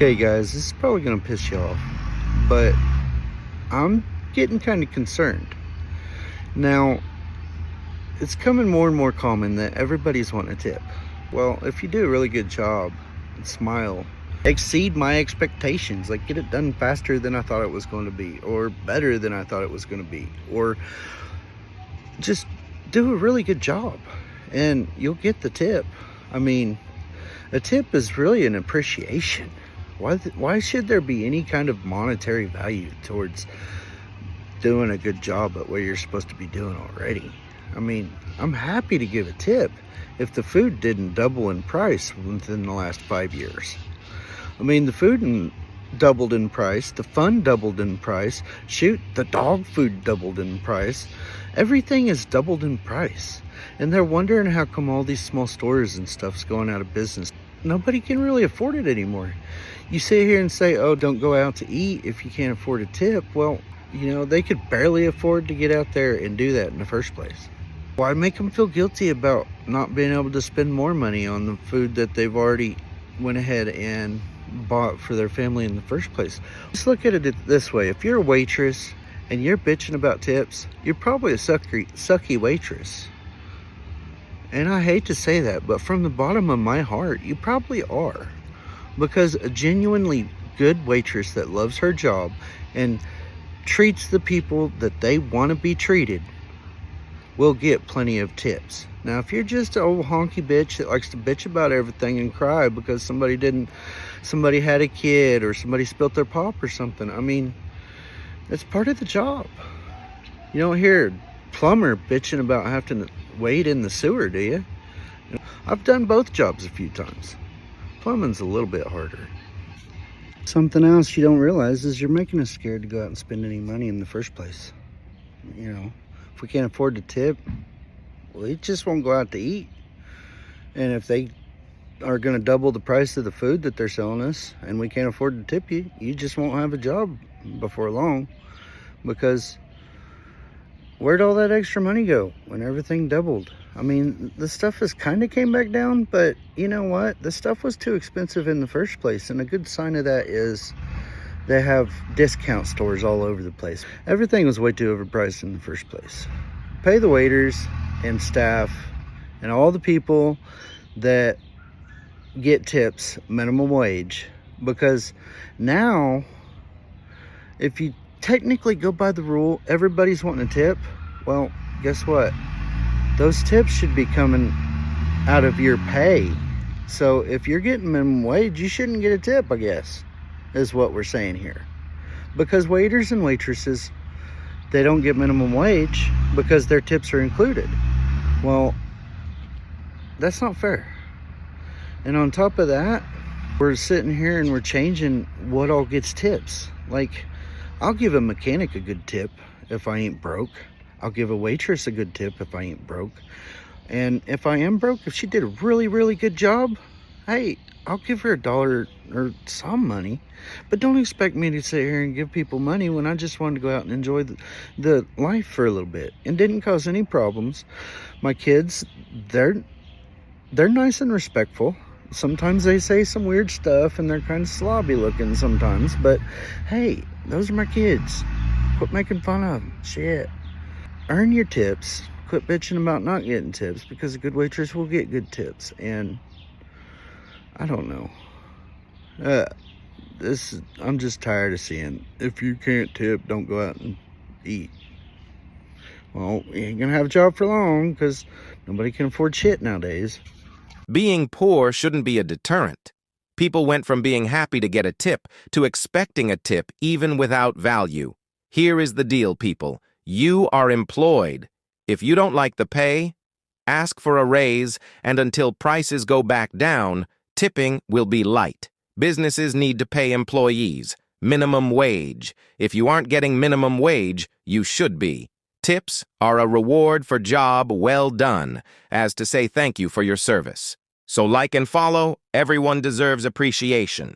Okay, guys, this is probably going to piss you off, but I'm getting kind of concerned. Now, it's coming more and more common that everybody's wanting a tip. Well, if you do a really good job and smile, exceed my expectations, like get it done faster than I thought it was going to be, or better than I thought it was going to be, or just do a really good job, and you'll get the tip. I mean, a tip is really an appreciation. Why should there be any kind of monetary value towards doing a good job at what you're supposed to be doing already? I mean, I'm happy to give a tip if the food didn't double in price within the last 5 years. I mean, the food doubled in price, the fun doubled in price, shoot, the dog food doubled in price. Everything is doubled in price. And they're wondering how come all these small stores and stuff's going out of business. Nobody can really afford it anymore. You sit here and say, oh, don't go out to eat if you can't afford a tip. Well, they could barely afford to get out there and do that in the first place. Why make them feel guilty about not being able to spend more money on the food that they've already went ahead and bought for their family in the first place? Just look at it this way. If you're a waitress and you're bitching about tips, you're probably a sucky waitress. And I hate to say that, but from the bottom of my heart, you probably are. Because a genuinely good waitress that loves her job and treats the people that they want to be treated will get plenty of tips. Now, if you're just an old honky bitch that likes to bitch about everything and cry because somebody had a kid or somebody spilt their pop or something, I mean, it's part of the job. You don't hear a plumber bitching about having to wait in the sewer, do you? I've done both jobs a few times. Plumbing's a little bit harder. Something else you don't realize is you're making us scared to go out and spend any money in the first place. If we can't afford to tip, we just won't go out to eat. And if they are going to double the price of the food that they're selling us and we can't afford to tip you, you just won't have a job before long. Because where'd all that extra money go when everything doubled? I mean, the stuff has kind of came back down, but you know what? The stuff was too expensive in the first place. And a good sign of that is they have discount stores all over the place. Everything was way too overpriced in the first place. Pay the waiters and staff and all the people that get tips minimum wage. Because now, if you technically go by the rule, everybody's wanting a tip. Well, guess what? Those tips should be coming out of your pay. So if you're getting minimum wage, you shouldn't get a tip, I guess, is what we're saying here. Because waiters and waitresses, they don't get minimum wage because their tips are included. Well, that's not fair. And on top of that, we're sitting here and we're changing what all gets tips. Like, I'll give a mechanic a good tip if I ain't broke. I'll give a waitress a good tip if I ain't broke. And if I am broke, if she did a really, really good job, hey, I'll give her $1 or some money. But don't expect me to sit here and give people money when I just wanted to go out and enjoy the life for a little bit. And didn't cause any problems. My kids, they're nice and respectful. Sometimes they say some weird stuff and they're kind of slobby looking sometimes. But hey, those are my kids. Quit making fun of them. Shit. Earn your tips. Quit bitching about not getting tips, because a good waitress will get good tips. And I don't know. I'm just tired of seeing, if you can't tip, don't go out and eat. Well, you ain't gonna have a job for long, because nobody can afford shit nowadays. Being poor shouldn't be a deterrent. People went from being happy to get a tip to expecting a tip even without value. Here is the deal, people. You are employed. If you don't like the pay, ask for a raise, and until prices go back down, tipping will be light. Businesses need to pay employees minimum wage. If you aren't getting minimum wage, you should be. Tips are a reward for job well done, as to say thank you for your service. So like and follow, everyone deserves appreciation.